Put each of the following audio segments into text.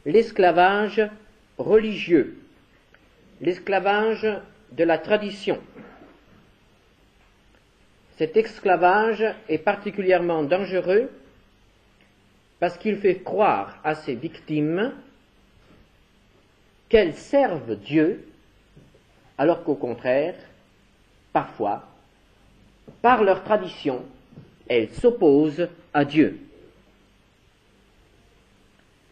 l'esclavage religieux, l'esclavage de la tradition. Cet esclavage est particulièrement dangereux parce qu'il fait croire à ses victimes qu'elles servent Dieu, alors qu'au contraire, parfois, par leur tradition, elles s'opposent à Dieu.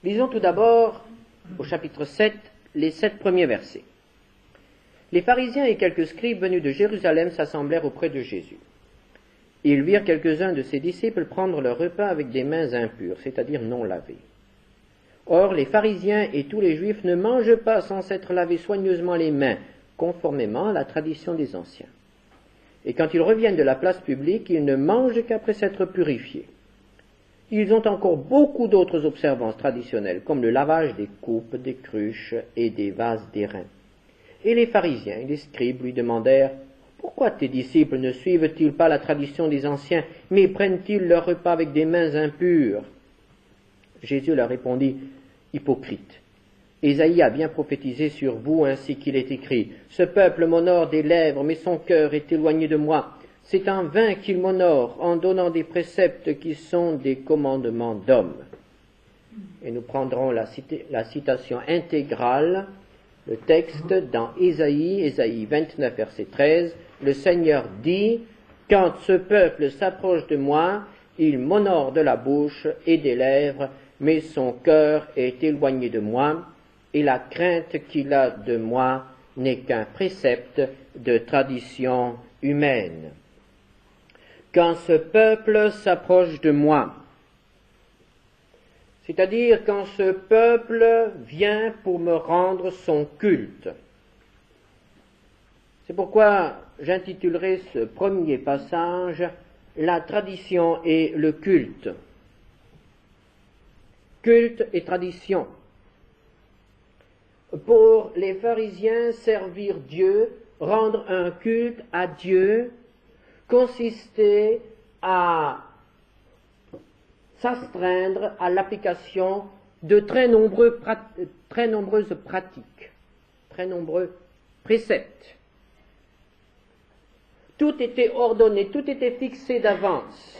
Lisons tout d'abord au chapitre 7, les 7 premiers versets. Les pharisiens et quelques scribes venus de Jérusalem s'assemblèrent auprès de Jésus. Ils virent quelques-uns de ses disciples prendre leur repas avec des mains impures, c'est-à-dire non lavées. Or, les pharisiens et tous les juifs ne mangent pas sans s'être lavés soigneusement les mains, conformément à la tradition des anciens. Et quand ils reviennent de la place publique, ils ne mangent qu'après s'être purifiés. Ils ont encore beaucoup d'autres observances traditionnelles, comme le lavage des coupes, des cruches et des vases d'airain. Et les pharisiens et les scribes lui demandèrent « Pourquoi tes disciples ne suivent-ils pas la tradition des anciens, mais prennent-ils leur repas avec des mains impures ?» Jésus leur répondit « Hypocrite, Ésaïe a bien prophétisé sur vous ainsi qu'il est écrit « Ce peuple m'honore des lèvres, mais son cœur est éloigné de moi. C'est en vain qu'il m'honore en donnant des préceptes qui sont des commandements d'hommes. » Et nous prendrons la citation intégrale, le texte dans Ésaïe 29, verset 13. Le Seigneur dit « Quand ce peuple s'approche de moi, il m'honore de la bouche et des lèvres, mais son cœur est éloigné de moi, et la crainte qu'il a de moi n'est qu'un précepte de tradition humaine. » Quand ce peuple s'approche de moi, c'est-à-dire quand ce peuple vient pour me rendre son culte. C'est pourquoi j'intitulerai ce premier passage « La tradition et le culte ». Culte et tradition. Pour les pharisiens, servir Dieu, rendre un culte à Dieu, consistait à s'astreindre à l'application de très nombreuses pratiques, très nombreux préceptes. Tout était ordonné, tout était fixé d'avance.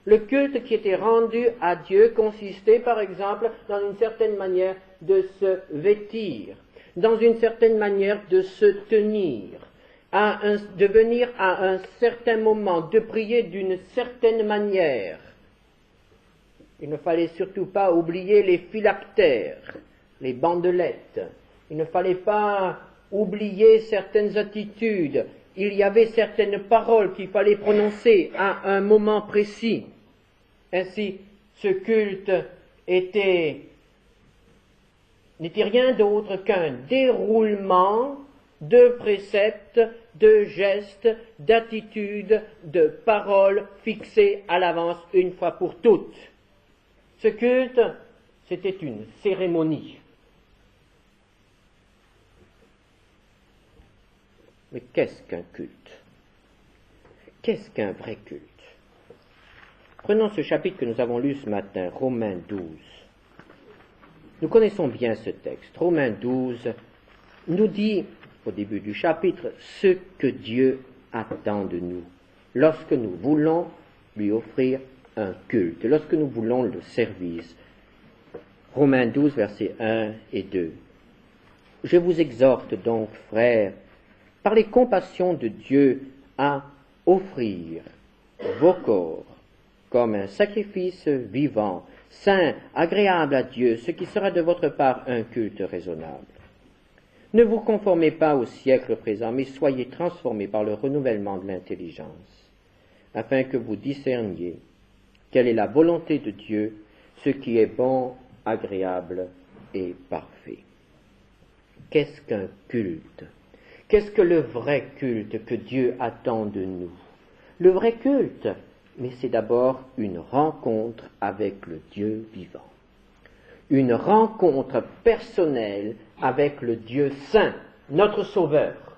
Le culte qui était rendu à Dieu consistait, par exemple, dans une certaine manière de se vêtir, dans une certaine manière de se tenir, de venir à un certain moment, de prier d'une certaine manière. Il ne fallait surtout pas oublier les phylactères, les bandelettes. Il ne fallait pas oublier certaines attitudes. Il y avait certaines paroles qu'il fallait prononcer à un moment précis. Ainsi, ce culte n'était rien d'autre qu'un déroulement de préceptes, de gestes, d'attitudes, de paroles fixées à l'avance une fois pour toutes. Ce culte, c'était une cérémonie. Mais qu'est-ce qu'un culte? Qu'est-ce qu'un vrai culte? Prenons ce chapitre que nous avons lu ce matin, Romains 12. Nous connaissons bien ce texte. Romains 12 nous dit, au début du chapitre, ce que Dieu attend de nous lorsque nous voulons lui offrir un culte, lorsque nous voulons le service. Romains 12, versets 1 et 2. Je vous exhorte donc, frères, par les compassions de Dieu, à offrir vos corps comme un sacrifice vivant, saint, agréable à Dieu, ce qui sera de votre part un culte raisonnable. Ne vous conformez pas au siècle présent, mais soyez transformés par le renouvellement de l'intelligence, afin que vous discerniez quelle est la volonté de Dieu, ce qui est bon, agréable et parfait. Qu'est-ce qu'un culte? Qu'est-ce que le vrai culte que Dieu attend de nous? Le vrai culte, mais c'est d'abord une rencontre avec le Dieu vivant. Une rencontre personnelle avec le Dieu saint, notre Sauveur.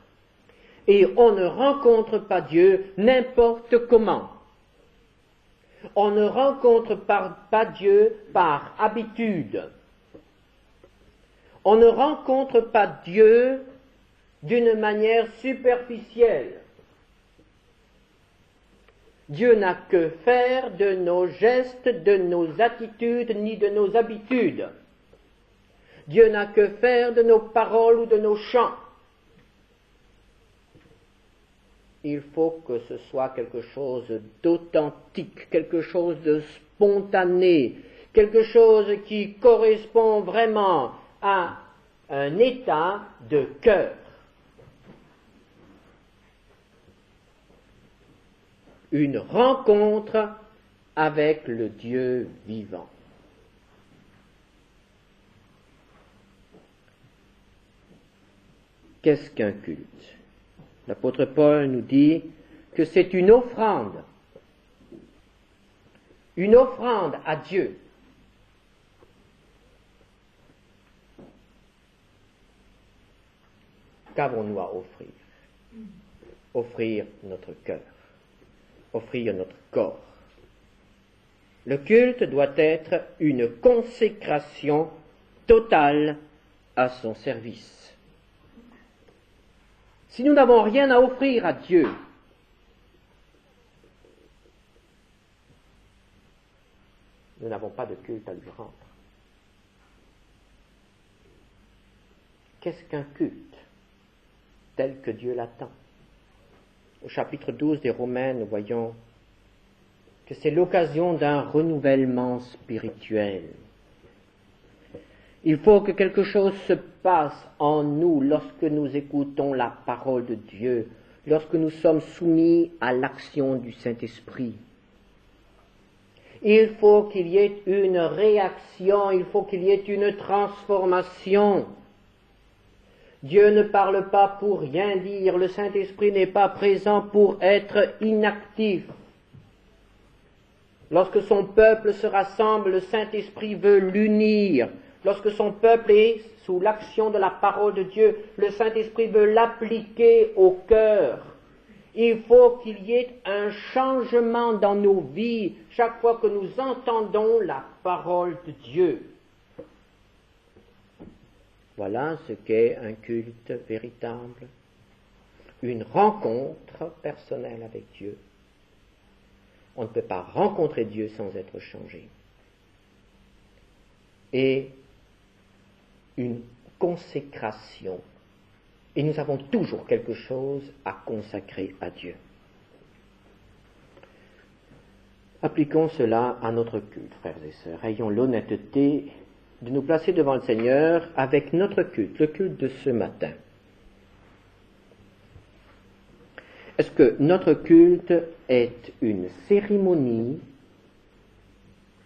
Et on ne rencontre pas Dieu n'importe comment. On ne rencontre pas Dieu par habitude. On ne rencontre pas Dieu d'une manière superficielle. Dieu n'a que faire de nos gestes, de nos attitudes, ni de nos habitudes. Dieu n'a que faire de nos paroles ou de nos chants. Il faut que ce soit quelque chose d'authentique, quelque chose de spontané, quelque chose qui correspond vraiment à un état de cœur. Une rencontre avec le Dieu vivant. Qu'est-ce qu'un culte? L'apôtre Paul nous dit que c'est une offrande à Dieu. Qu'avons-nous à offrir? Offrir notre cœur, offrir notre corps. Le culte doit être une consécration totale à son service. Si nous n'avons rien à offrir à Dieu, nous n'avons pas de culte à lui rendre. Qu'est-ce qu'un culte tel que Dieu l'attend? Au chapitre 12 des Romains, nous voyons que c'est l'occasion d'un renouvellement spirituel. Il faut que quelque chose se passe en nous lorsque nous écoutons la parole de Dieu, lorsque nous sommes soumis à l'action du Saint-Esprit. Il faut qu'il y ait une réaction, il faut qu'il y ait une transformation. Dieu ne parle pas pour rien dire, le Saint-Esprit n'est pas présent pour être inactif. Lorsque son peuple se rassemble, le Saint-Esprit veut l'unir. Lorsque son peuple est sous l'action de la parole de Dieu, le Saint-Esprit veut l'appliquer au cœur. Il faut qu'il y ait un changement dans nos vies chaque fois que nous entendons la parole de Dieu. Voilà ce qu'est un culte véritable, une rencontre personnelle avec Dieu. On ne peut pas rencontrer Dieu sans être changé. Et une consécration. Et nous avons toujours quelque chose à consacrer à Dieu. Appliquons cela à notre culte, frères et sœurs. Ayons l'honnêteté de nous placer devant le Seigneur avec notre culte, le culte de ce matin. Est-ce que notre culte est une cérémonie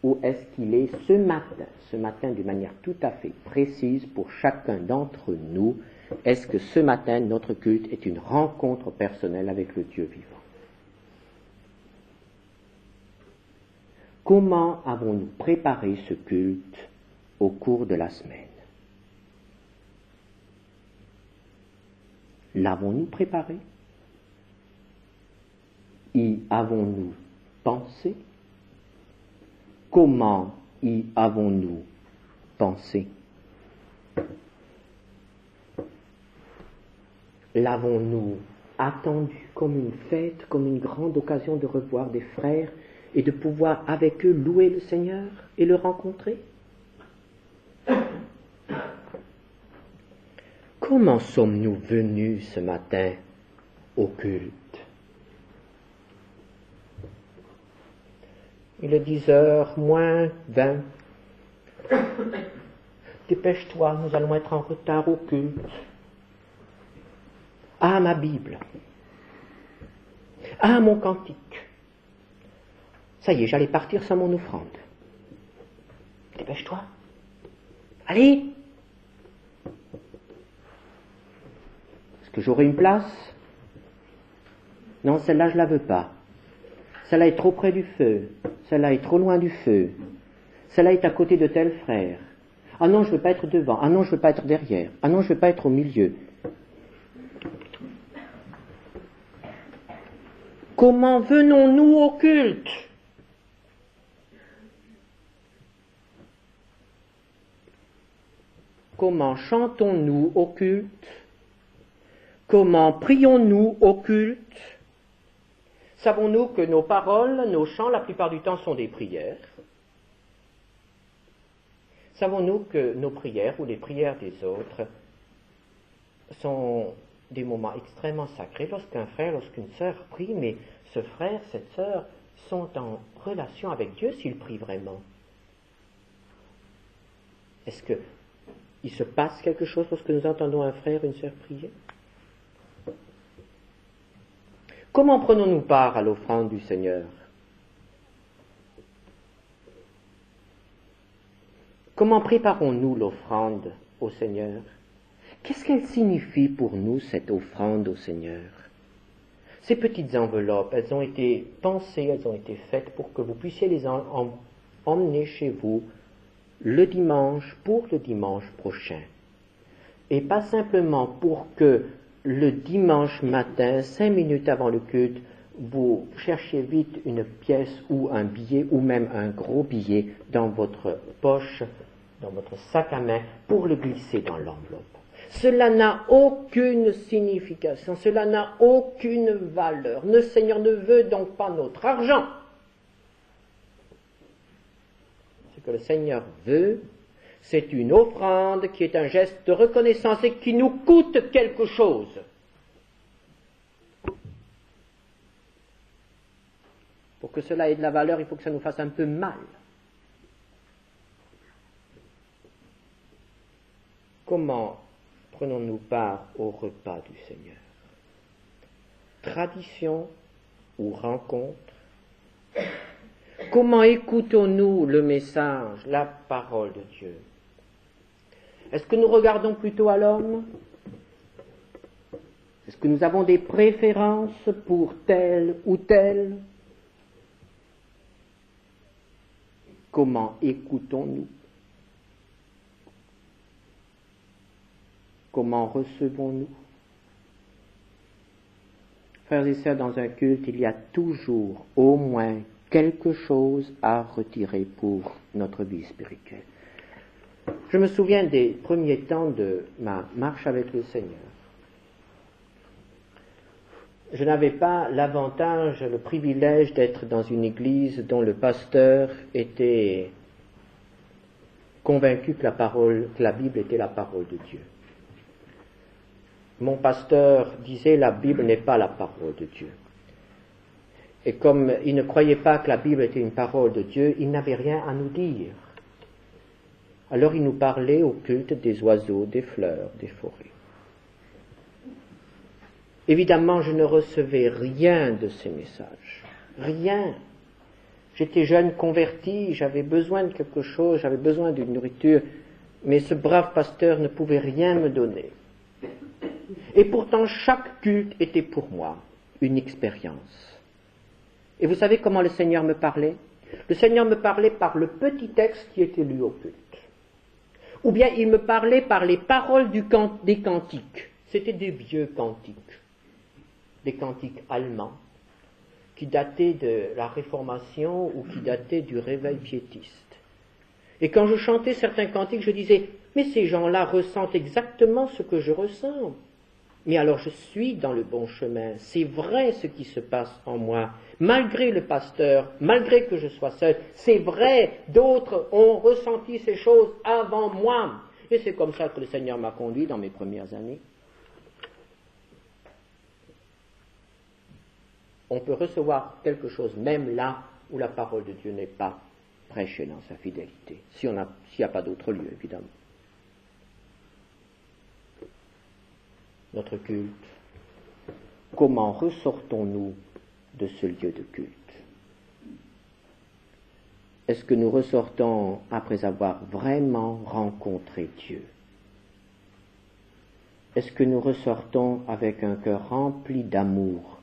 ou est-ce qu'il est ce matin d'une manière tout à fait précise pour chacun d'entre nous, est-ce que ce matin notre culte est une rencontre personnelle avec le Dieu vivant? Comment avons-nous préparé ce culte au cours de la semaine? L'avons-nous préparé? Y avons-nous pensé? Comment y avons-nous pensé? L'avons-nous attendu comme une fête, comme une grande occasion de revoir des frères et de pouvoir avec eux louer le Seigneur et le rencontrer? Comment sommes-nous venus ce matin au culte? Il est 10h moins 20. Dépêche-toi, nous allons être en retard au culte. Ah, ma Bible. Ah, mon cantique. Ça y est, j'allais partir sans mon offrande. Dépêche-toi. Allez. Est-ce que j'aurai une place? Non, celle-là, je la veux pas. Celle-là est trop près du feu. Celle-là est trop loin du feu. Celle-là est à côté de tel frère. Ah non, je ne veux pas être devant. Ah non, je ne veux pas être derrière. Ah non, je ne veux pas être au milieu. Comment venons-nous au culte? comment chantons-nous au culte? Comment prions-nous au culte? Savons-nous que nos paroles, nos chants, la plupart du temps, sont des prières? Savons-nous que nos prières ou les prières des autres sont des moments extrêmement sacrés lorsqu'un frère, lorsqu'une sœur prie, mais ce frère, cette sœur sont en relation avec Dieu s'ils prient vraiment? Est-ce qu'il se passe quelque chose lorsque nous entendons un frère, une sœur prier? Comment prenons-nous part à l'offrande du Seigneur? Comment préparons-nous l'offrande au Seigneur? Qu'est-ce qu'elle signifie pour nous, cette offrande au Seigneur? Ces petites enveloppes, elles ont été pensées, elles ont été faites pour que vous puissiez les emmener chez vous le dimanche pour le dimanche prochain. Et pas simplement pour que le dimanche matin, 5 minutes avant le culte, vous cherchiez vite une pièce ou un billet ou même un gros billet dans votre poche, dans votre sac à main, pour le glisser dans l'enveloppe. Cela n'a aucune signification, cela n'a aucune valeur. Le Seigneur ne veut donc pas notre argent. Ce que le Seigneur veut, c'est une offrande qui est un geste de reconnaissance et qui nous coûte quelque chose. Pour que cela ait de la valeur, il faut que ça nous fasse un peu mal. Comment prenons-nous part au repas du Seigneur? Tradition ou rencontre? Comment écoutons-nous le message, la parole de Dieu? Est-ce que nous regardons plutôt à l'homme? Est-ce que nous avons des préférences pour tel ou tel? Comment écoutons-nous? Comment recevons-nous? Frères et sœurs, dans un culte, il y a toujours au moins quelque chose à retirer pour notre vie spirituelle. Je me souviens des premiers temps de ma marche avec le Seigneur. Je n'avais pas l'avantage, le privilège d'être dans une église dont le pasteur était convaincu que la Bible était la parole de Dieu. Mon pasteur disait la Bible n'est pas la parole de Dieu. Et comme il ne croyait pas que la Bible était une parole de Dieu, il n'avait rien à nous dire. Alors il nous parlait au culte des oiseaux, des fleurs, des forêts. Évidemment, je ne recevais rien de ces messages. Rien. J'étais jeune converti, j'avais besoin de quelque chose, j'avais besoin d'une nourriture, mais ce brave pasteur ne pouvait rien me donner. Et pourtant, chaque culte était pour moi une expérience. Et vous savez comment le Seigneur me parlait? Le Seigneur me parlait par le petit texte qui était lu au culte. Ou bien il me parlait par les paroles des cantiques. C'était des vieux cantiques. Des cantiques allemands qui dataient de la Réformation ou qui dataient du réveil piétiste. Et quand je chantais certains cantiques, je disais, mais ces gens-là ressentent exactement ce que je ressens. Mais alors je suis dans le bon chemin, c'est vrai ce qui se passe en moi, malgré le pasteur, malgré que je sois seul, c'est vrai, d'autres ont ressenti ces choses avant moi. Et c'est comme ça que le Seigneur m'a conduit dans mes premières années. On peut recevoir quelque chose même là où la parole de Dieu n'est pas prêchée dans sa fidélité, s'il n'y a pas d'autre lieu, évidemment. Notre culte, comment ressortons-nous de ce lieu de culte? Est-ce que nous ressortons après avoir vraiment rencontré Dieu? Est-ce que nous ressortons avec un cœur rempli d'amour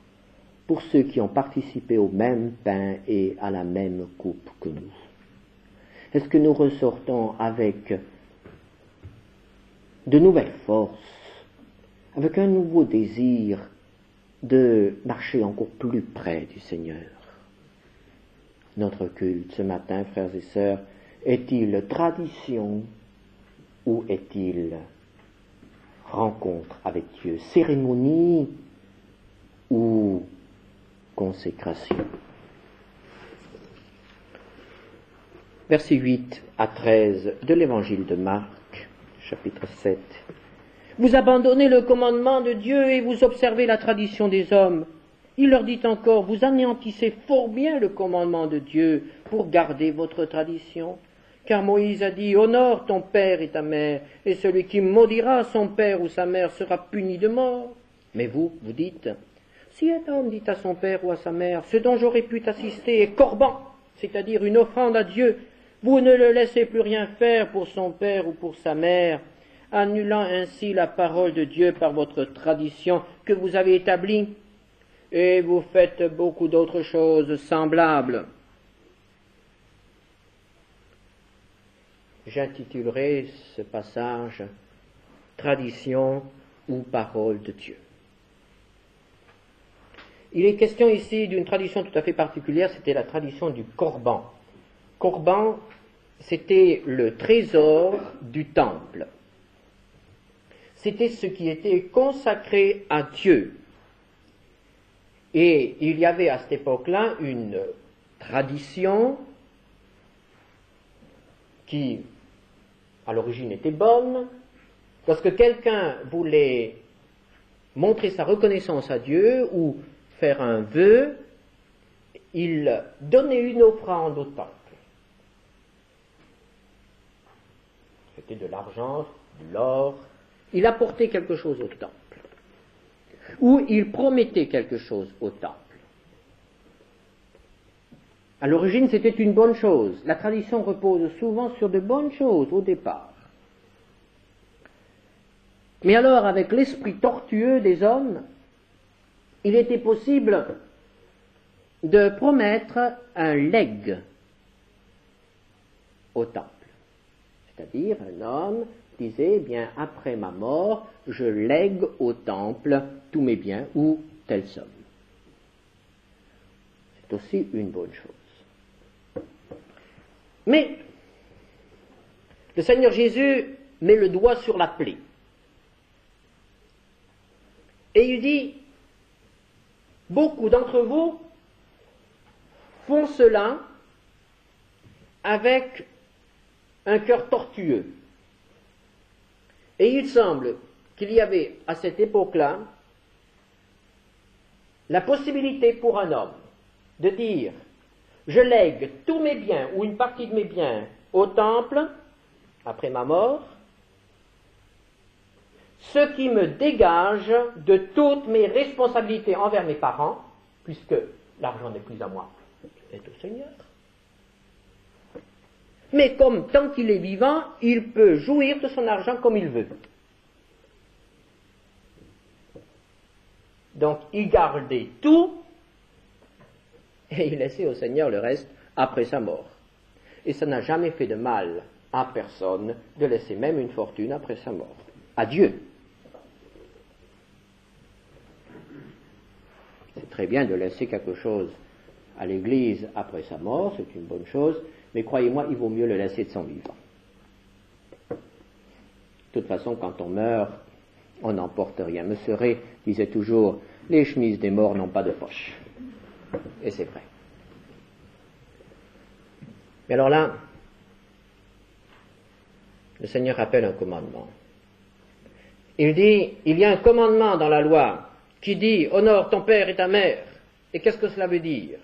pour ceux qui ont participé au même pain et à la même coupe que nous? Est-ce que nous ressortons avec de nouvelles forces, avec un nouveau désir de marcher encore plus près du Seigneur? Notre culte ce matin, frères et sœurs, est-il tradition Où est-il? Rencontre avec Dieu, cérémonie ou consécration? Versets 8 à 13 de l'évangile de Marc, chapitre 7. Vous abandonnez le commandement de Dieu et vous observez la tradition des hommes. Il leur dit encore, vous anéantissez fort bien le commandement de Dieu pour garder votre tradition. Car Moïse a dit, honore ton père et ta mère, et celui qui maudira son père ou sa mère sera puni de mort. Mais vous dites, si un homme dit à son père ou à sa mère, ce dont j'aurais pu t'assister est corban, c'est-à-dire une offrande à Dieu, vous ne le laissez plus rien faire pour son père ou pour sa mère, annulant ainsi la parole de Dieu par votre tradition que vous avez établie, et vous faites beaucoup d'autres choses semblables. J'intitulerai ce passage « Tradition ou parole de Dieu ». Il est question ici d'une tradition tout à fait particulière, c'était la tradition du Corban. Corban, c'était le trésor du temple. C'était ce qui était consacré à Dieu. Et il y avait à cette époque-là une tradition qui, à l'origine, était bonne. Lorsque quelqu'un voulait montrer sa reconnaissance à Dieu ou faire un vœu, il donnait une offrande au temple. C'était de l'argent, de l'or. Il apportait quelque chose au temple. Ou il promettait quelque chose au temple. À l'origine, c'était une bonne chose. La tradition repose souvent sur de bonnes choses au départ. Mais alors, avec l'esprit tortueux des hommes, il était possible de promettre un legs au temple. C'est-à-dire, un homme disait, bien, après ma mort, je lègue au temple tous mes biens ou telle somme. C'est aussi une bonne chose. Mais, le Seigneur Jésus met le doigt sur la plaie. Et il dit, beaucoup d'entre vous font cela avec un cœur tortueux. Et il semble qu'il y avait à cette époque-là la possibilité pour un homme de dire « Je lègue tous mes biens ou une partie de mes biens au temple après ma mort, ce qui me dégage de toutes mes responsabilités envers mes parents, puisque l'argent n'est plus à moi, c'est au Seigneur. Mais comme tant qu'il est vivant, il peut jouir de son argent comme il veut. Donc il gardait tout et il laissait au Seigneur le reste après sa mort. Et ça n'a jamais fait de mal à personne de laisser même une fortune après sa mort. À Dieu. C'est très bien de laisser quelque chose à l'Église après sa mort, c'est une bonne chose, mais croyez-moi, il vaut mieux le laisser de son vivant. De toute façon, quand on meurt, on n'emporte rien. Monsieur Ray disait toujours, les chemises des morts n'ont pas de poche. Et c'est vrai. Mais alors là, le Seigneur rappelle un commandement. Il dit, il y a un commandement dans la loi qui dit, honore ton père et ta mère. Et qu'est-ce que cela veut dire?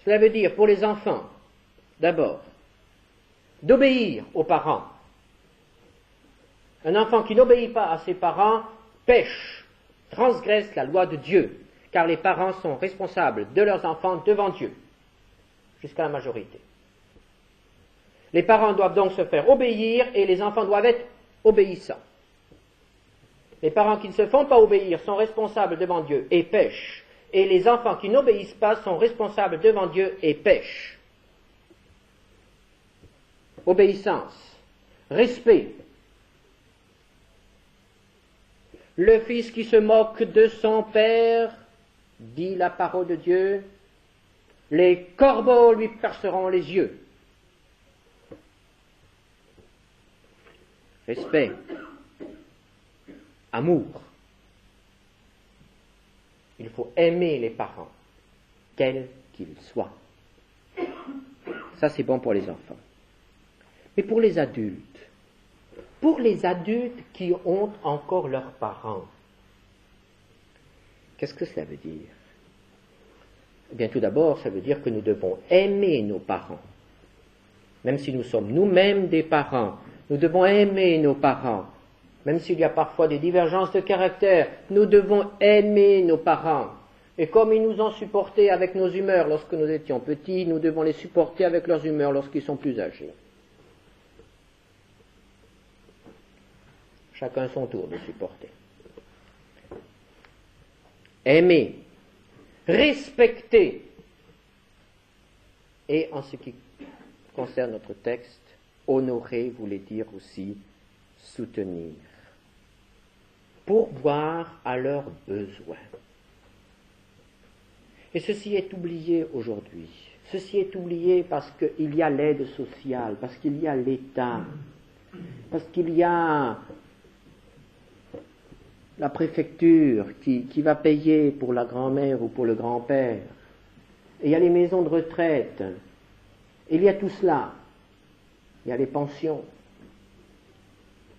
Cela veut dire, pour les enfants, d'abord, d'obéir aux parents. Un enfant qui n'obéit pas à ses parents pêche, transgresse la loi de Dieu, car les parents sont responsables de leurs enfants devant Dieu, jusqu'à la majorité. Les parents doivent donc se faire obéir et les enfants doivent être obéissants. Les parents qui ne se font pas obéir sont responsables devant Dieu et pêchent, et les enfants qui n'obéissent pas sont responsables devant Dieu et pêchent. Obéissance, respect. Le fils qui se moque de son père, dit la parole de Dieu, les corbeaux lui perceront les yeux. respect, amour. Il faut aimer les parents, quels qu'ils soient. Ça, c'est bon pour les enfants. Mais pour les adultes qui ont encore leurs parents, qu'est-ce que cela veut dire? Eh bien, tout d'abord, ça veut dire que nous devons aimer nos parents. Même si nous sommes nous-mêmes des parents, nous devons aimer nos parents. Même s'il y a parfois des divergences de caractère, nous devons aimer nos parents. Et comme ils nous ont supportés avec nos humeurs lorsque nous étions petits, nous devons les supporter avec leurs humeurs lorsqu'ils sont plus âgés. Chacun son tour de supporter. Aimer, respecter, et en ce qui concerne notre texte, honorer voulait dire aussi soutenir, pourvoir à leurs besoins. Et ceci est oublié aujourd'hui. Ceci est oublié parce qu'il y a l'aide sociale, parce qu'il y a l'État, parce qu'il y a la préfecture qui va payer pour la grand-mère ou pour le grand-père. Et il y a les maisons de retraite. Et il y a tout cela. Il y a les pensions.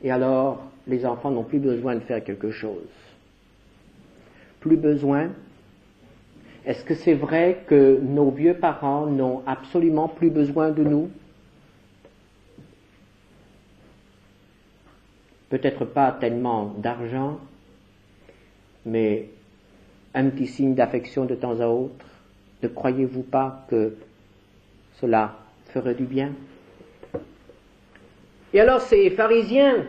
Et alors, les enfants n'ont plus besoin de faire quelque chose. Plus besoin. Est-ce que c'est vrai que nos vieux parents n'ont absolument plus besoin de nous? Peut-être pas tellement d'argent, mais un petit signe d'affection de temps à autre. Ne croyez-vous pas que cela ferait du bien? Et alors ces pharisiens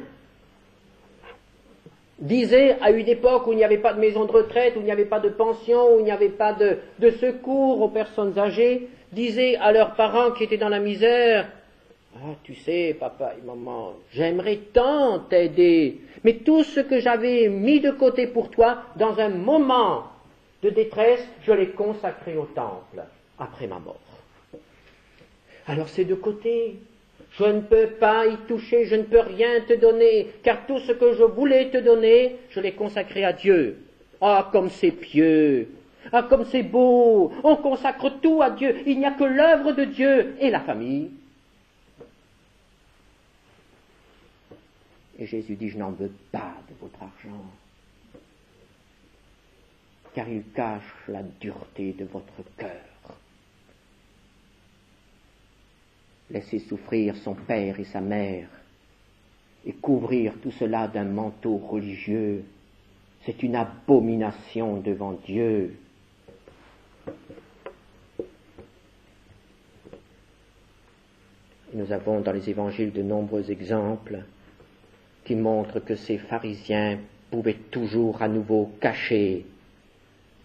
disaient à une époque où il n'y avait pas de maison de retraite, où il n'y avait pas de pension, où il n'y avait pas de secours aux personnes âgées, disaient à leurs parents qui étaient dans la misère: « Ah, tu sais, papa et maman, j'aimerais tant t'aider, mais tout ce que j'avais mis de côté pour toi, dans un moment de détresse, je l'ai consacré au temple après ma mort. Alors c'est de côté. Je ne peux pas y toucher, je ne peux rien te donner, car tout ce que je voulais te donner, je l'ai consacré à Dieu. Ah, comme c'est pieux! Ah, comme c'est beau! On consacre tout à Dieu. Il n'y a que l'œuvre de Dieu et la famille. » Et Jésus dit: « Je n'en veux pas de votre argent, car il cache la dureté de votre cœur. Laissez souffrir son père et sa mère, et couvrir tout cela d'un manteau religieux, c'est une abomination devant Dieu. » Nous avons dans les évangiles de nombreux exemples qui montrent que ces pharisiens pouvaient toujours à nouveau cacher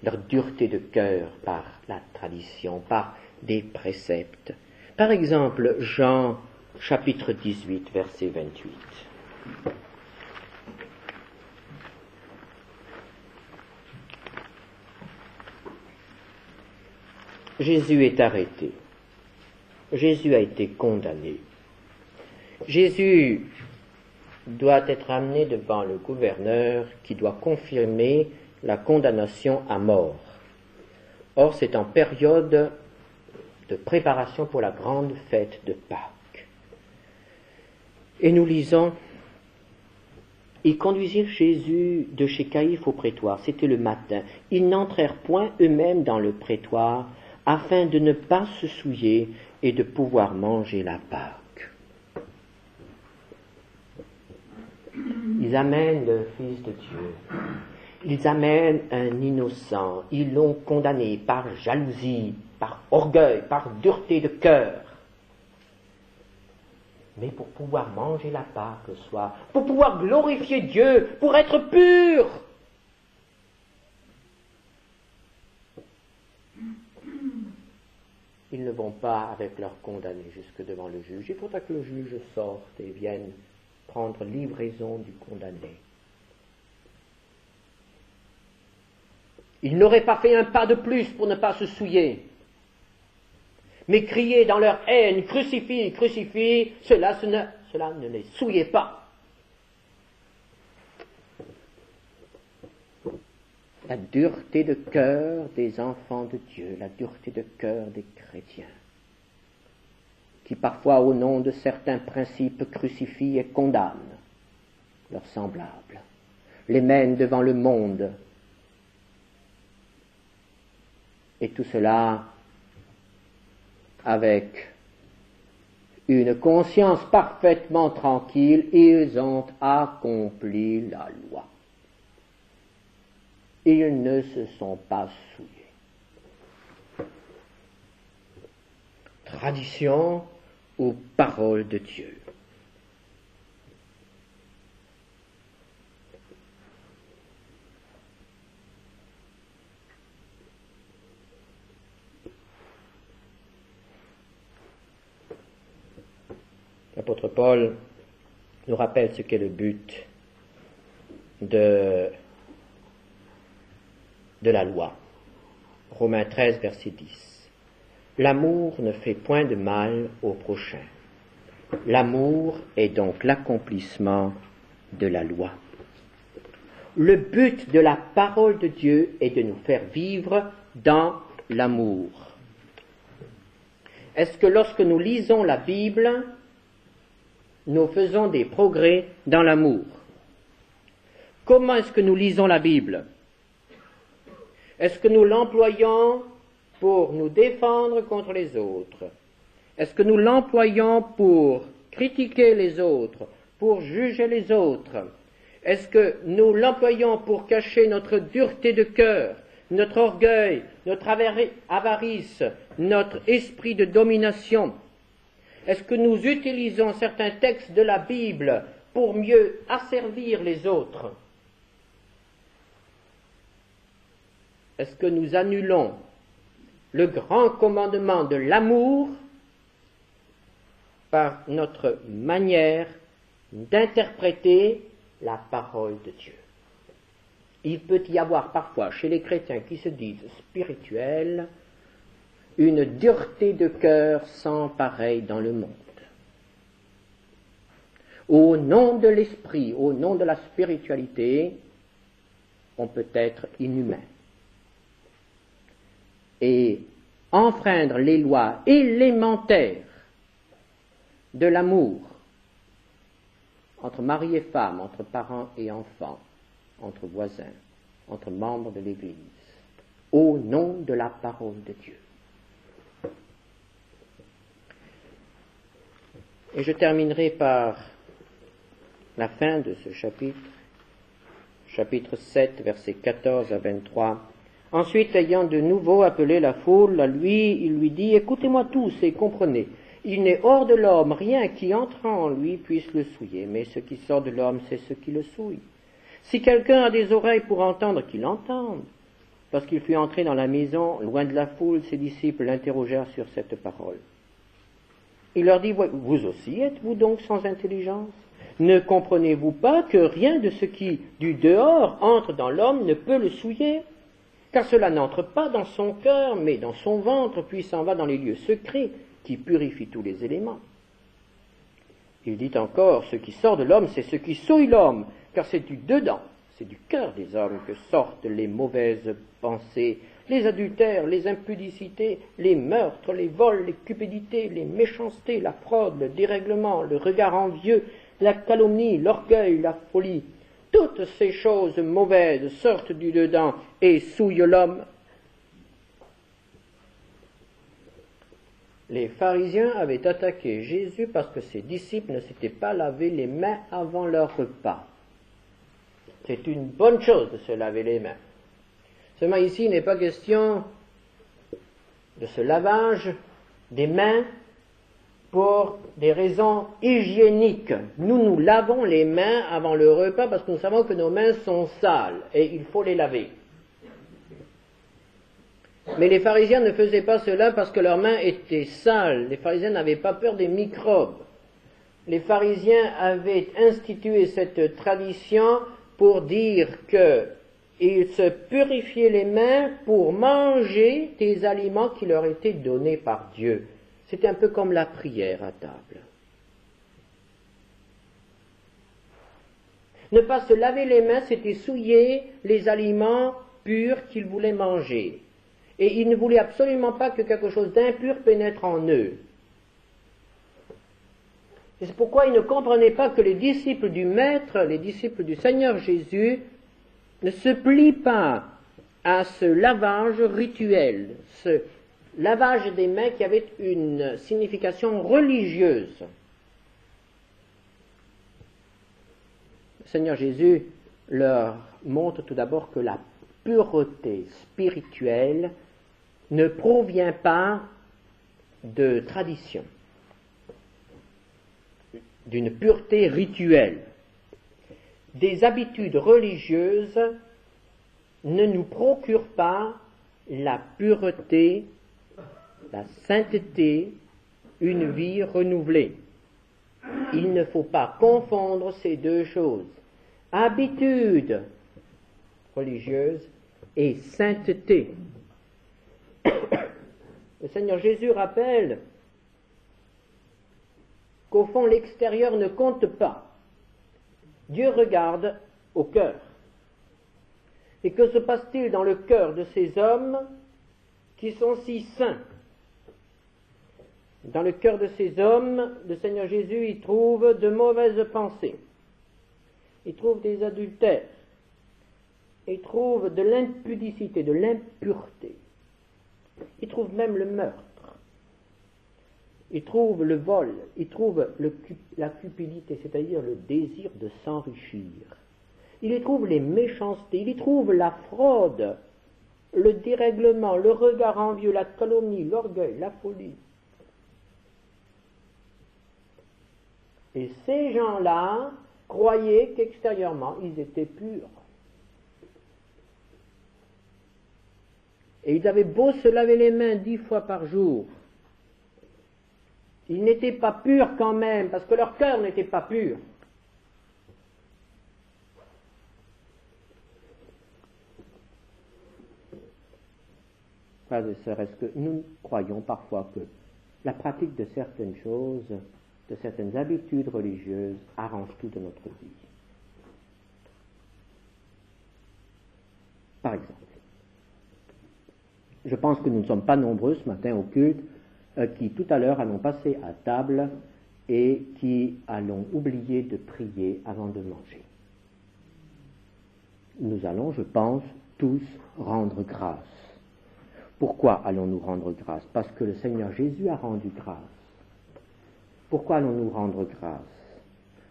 leur dureté de cœur par la tradition, par des préceptes. Par exemple, Jean chapitre 18, verset 28. Jésus est arrêté. Jésus a été condamné. Jésus doit être amené devant le gouverneur qui doit confirmer la condamnation à mort. Or, c'est en période de préparation pour la grande fête de Pâques. Et nous lisons: ils conduisirent Jésus de chez Caïphe au prétoire. C'était le matin. Ils n'entrèrent point eux-mêmes dans le prétoire, afin de ne pas se souiller et de pouvoir manger la Pâque. Ils amènent le Fils de Dieu. Ils amènent un innocent. Ils l'ont condamné par jalousie, par orgueil, par dureté de cœur. Mais pour pouvoir manger la Pâque le soir, pour pouvoir glorifier Dieu, pour être pur. Ils ne vont pas avec leurs condamnés jusque devant le juge. Il faudra que le juge sorte et vienne prendre livraison du condamné. Ils n'auraient pas fait un pas de plus pour ne pas se souiller. Mais crier dans leur haine: crucifie, crucifie, cela ne les souillait pas. la dureté de cœur des enfants de Dieu, la dureté de cœur des chrétiens, qui parfois, au nom de certains principes, crucifient et condamnent leurs semblables, les mènent devant le monde. Et tout cela avec une conscience parfaitement tranquille, ils ont accompli la loi. Ils ne se sont pas souillés. Tradition ou parole de Dieu. L'apôtre Paul nous rappelle ce qu'est le but de la loi. Romains 13, verset 10. L'amour ne fait point de mal au prochain. L'amour est donc l'accomplissement de la loi. Le but de la parole de Dieu est de nous faire vivre dans l'amour. Est-ce que lorsque nous lisons la Bible, nous faisons des progrès dans l'amour? Comment est-ce que nous lisons la Bible? Est-ce que nous l'employons pour nous défendre contre les autres? Est-ce que nous l'employons pour critiquer les autres, pour juger les autres? Est-ce que nous l'employons pour cacher notre dureté de cœur, notre orgueil, notre avarice, notre esprit de domination? Est-ce que nous utilisons certains textes de la Bible pour mieux asservir les autres? Est-ce que nous annulons le grand commandement de l'amour par notre manière d'interpréter la parole de Dieu? Il peut y avoir parfois chez les chrétiens qui se disent spirituels une dureté de cœur sans pareil dans le monde. Au nom de l'esprit, au nom de la spiritualité, on peut être inhumain et enfreindre les lois élémentaires de l'amour entre mari et femme, entre parents et enfants, entre voisins, entre membres de l'Église, au nom de la parole de Dieu. Et je terminerai par la fin de ce chapitre, chapitre 7, versets 14 à 23. Ensuite, ayant de nouveau appelé la foule à lui, il lui dit, « Écoutez-moi tous et comprenez, il n'est hors de l'homme rien qui entrant en lui puisse le souiller, mais ce qui sort de l'homme, c'est ce qui le souille. Si quelqu'un a des oreilles pour entendre, qu'il entende. » Lorsqu'il fut entré dans la maison, loin de la foule, ses disciples l'interrogèrent sur cette parole. Il leur dit, « Vous aussi êtes-vous donc sans intelligence? Ne comprenez-vous pas que rien de ce qui, du dehors, entre dans l'homme ne peut le souiller? Car cela n'entre pas dans son cœur, mais dans son ventre, puis s'en va dans les lieux secrets, qui purifient tous les éléments. » Il dit encore, « Ce qui sort de l'homme, c'est ce qui souille l'homme, car c'est du dedans, c'est du cœur des hommes que sortent les mauvaises pensées, les adultères, les impudicités, les meurtres, les vols, les cupidités, les méchancetés, la fraude, le dérèglement, le regard envieux, la calomnie, l'orgueil, la folie. Toutes ces choses mauvaises sortent du dedans et souillent l'homme. » Les pharisiens avaient attaqué Jésus parce que ses disciples ne s'étaient pas lavé les mains avant leur repas. C'est une bonne chose de se laver les mains. Seulement ici, il n'est pas question de ce lavage des mains pour des raisons hygiéniques. Nous lavons les mains avant le repas parce que nous savons que nos mains sont sales et il faut les laver. Mais les pharisiens ne faisaient pas cela parce que leurs mains étaient sales. Les pharisiens n'avaient pas peur des microbes. Les pharisiens avaient institué cette tradition pour dire qu'ils se purifiaient les mains pour manger des aliments qui leur étaient donnés par Dieu. C'était un peu comme la prière à table. Ne pas se laver les mains, c'était souiller les aliments pure qu'ils voulaient manger. Et ils ne voulaient absolument pas que quelque chose d'impur pénètre en eux. Et c'est pourquoi ils ne comprenaient pas que les disciples du Maître, les disciples du Seigneur Jésus, ne se plient pas à ce lavage rituel, ce lavage des mains qui avait une signification religieuse. Le Seigneur Jésus leur montre tout d'abord que la pureté spirituelle ne provient pas de tradition, d'une pureté rituelle. Des habitudes religieuses ne nous procurent pas la pureté, la sainteté, une vie renouvelée. Il ne faut pas confondre ces deux choses. Habitude religieuse et sainteté. Le Seigneur Jésus rappelle qu'au fond l'extérieur ne compte pas. Dieu regarde au cœur. Et que se passe-t-il dans le cœur de ces hommes qui sont si saints? Dans le cœur de ces hommes, le Seigneur Jésus y trouve de mauvaises pensées. Il trouve des adultères. Il trouve de l'impudicité, de l'impureté. Il trouve même le meurtre. Il trouve le vol. Il trouve la cupidité, c'est-à-dire le désir de s'enrichir. Il y trouve les méchancetés. Il y trouve la fraude, le dérèglement, le regard envieux, la calomnie, l'orgueil, la folie. Et ces gens-là croyaient qu'extérieurement, ils étaient purs. Et ils avaient beau se laver les mains 10 fois par jour. Ils n'étaient pas purs quand même, parce que leur cœur n'était pas pur. Frères et sœurs, est-ce que nous croyons parfois que la pratique de certaines choses, de certaines habitudes religieuses, arrange tout de notre vie? Par exemple, je pense que nous ne sommes pas nombreux ce matin au culte qui tout à l'heure allons passer à table et qui allons oublier de prier avant de manger. Nous allons, je pense, tous rendre grâce. Pourquoi allons-nous rendre grâce? Parce que le Seigneur Jésus a rendu grâce. Pourquoi allons-nous rendre grâce?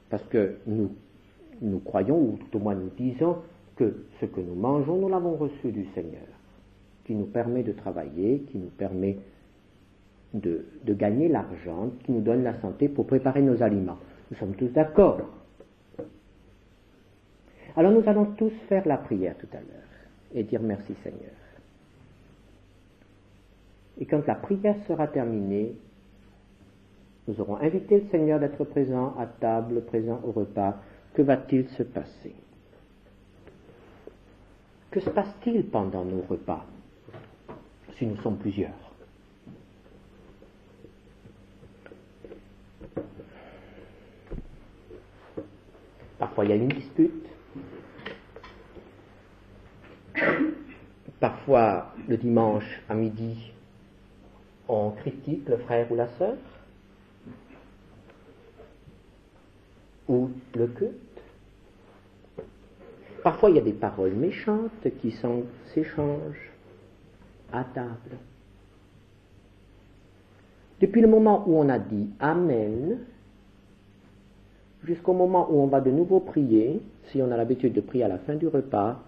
Parce que nous croyons, ou tout au moins nous disons, que ce que nous mangeons, nous l'avons reçu du Seigneur, qui nous permet de travailler, qui nous permet de gagner l'argent, qui nous donne la santé pour préparer nos aliments. Nous sommes tous d'accord. Alors nous allons tous faire la prière tout à l'heure et dire merci Seigneur. Et quand la prière sera terminée, nous aurons invité le Seigneur d'être présent à table, présent au repas. Que va-t-il se passer? Que se passe-t-il pendant nos repas, si nous sommes plusieurs? Parfois il y a une dispute. Parfois, le dimanche à midi, on critique le frère ou la sœur, ou le culte. Parfois, il y a des paroles méchantes qui s'échangent à table. Depuis le moment où on a dit Amen, jusqu'au moment où on va de nouveau prier, si on a l'habitude de prier à la fin du repas,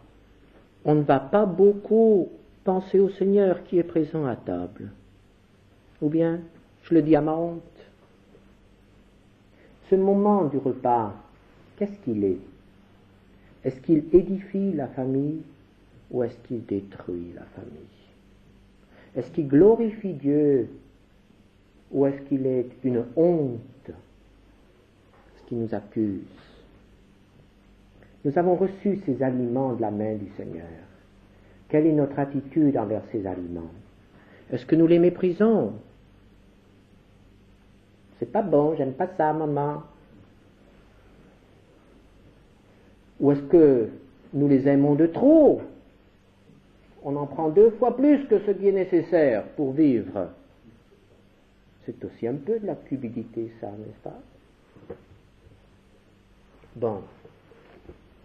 on ne va pas beaucoup penser au Seigneur qui est présent à table. Ou bien, je le dis à ma honte, ce moment du repas, qu'est-ce qu'il est? Est-ce qu'il édifie la famille ou est-ce qu'il détruit la famille? Est-ce qu'il glorifie Dieu ou est-ce qu'il est une honte? Est-ce qu'il nous accuse? Nous avons reçu ces aliments de la main du Seigneur. Quelle est notre attitude envers ces aliments? Est-ce que nous les méprisons? C'est pas bon, j'aime pas ça, maman. Ou est-ce que nous les aimons de trop? on en prend 2 fois plus que ce qui est nécessaire pour vivre. C'est aussi un peu de la cupidité, ça, n'est-ce pas? Bon,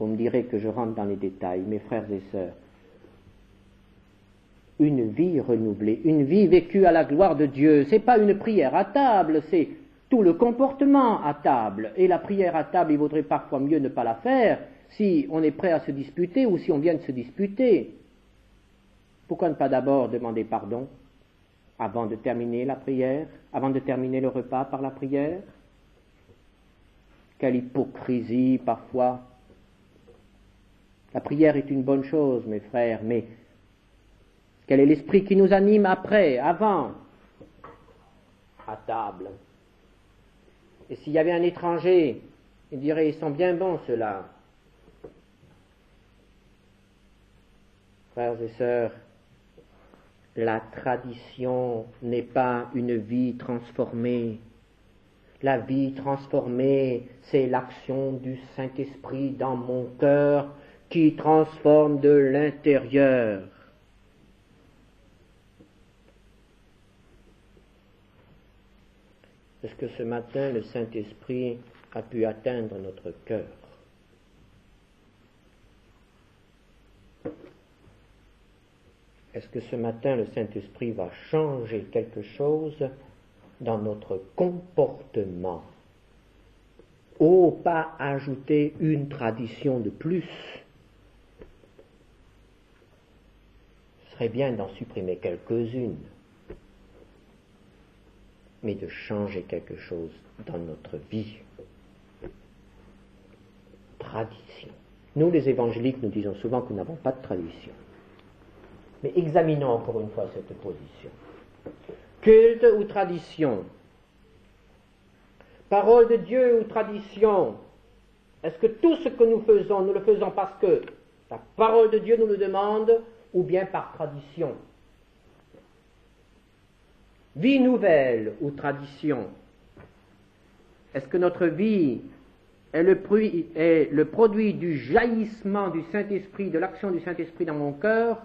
vous me direz que je rentre dans les détails, mes frères et sœurs. Une vie renouvelée, une vie vécue à la gloire de Dieu, c'est pas une prière à table, c'est tout le comportement à table. Et la prière à table, il vaudrait parfois mieux ne pas la faire si on est prêt à se disputer ou si on vient de se disputer. Pourquoi ne pas d'abord demander pardon avant de terminer la prière, avant de terminer le repas par la prière? Quelle hypocrisie parfois. La prière est une bonne chose, mes frères, mais quel est l'esprit qui nous anime après, avant, à table? Et s'il y avait un étranger, il dirait, ils sont bien bons ceux-là. Frères et sœurs, la tradition n'est pas une vie transformée. La vie transformée, c'est l'action du Saint-Esprit dans mon cœur qui transforme de l'intérieur. Est-ce que ce matin, le Saint-Esprit a pu atteindre notre cœur? Est-ce que ce matin, le Saint-Esprit va changer quelque chose dans notre comportement? Oh, pas ajouter une tradition de plus. Ce serait bien d'en supprimer quelques-unes, mais de changer quelque chose dans notre vie. Tradition. Nous, les évangéliques, nous disons souvent que nous n'avons pas de tradition. Mais examinons encore une fois cette position. Culte ou tradition? Parole de Dieu ou tradition? Est-ce que tout ce que nous le faisons parce que la parole de Dieu nous le demande, ou bien par tradition? Vie nouvelle ou tradition? Est-ce que notre vie est le produit du jaillissement du Saint-Esprit, de l'action du Saint-Esprit dans mon cœur,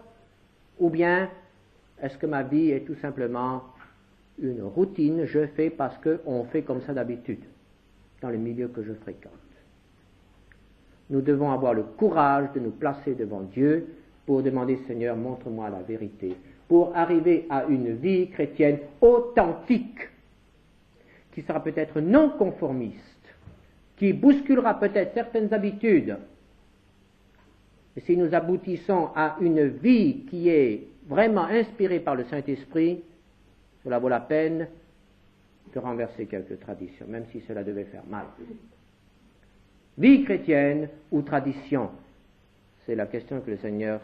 ou bien est-ce que ma vie est tout simplement une routine, je fais parce qu'on fait comme ça d'habitude, dans le milieu que je fréquente? Nous devons avoir le courage de nous placer devant Dieu pour demander, Seigneur, montre-moi la vérité, pour arriver à une vie chrétienne authentique, qui sera peut-être non conformiste, qui bousculera peut-être certaines habitudes. Et si nous aboutissons à une vie qui est vraiment inspirée par le Saint-Esprit, cela vaut la peine de renverser quelques traditions, même si cela devait faire mal. Vie chrétienne ou tradition? C'est la question que le Seigneur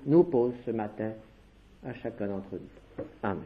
nous pose ce matin à chacun d'entre nous. Amen.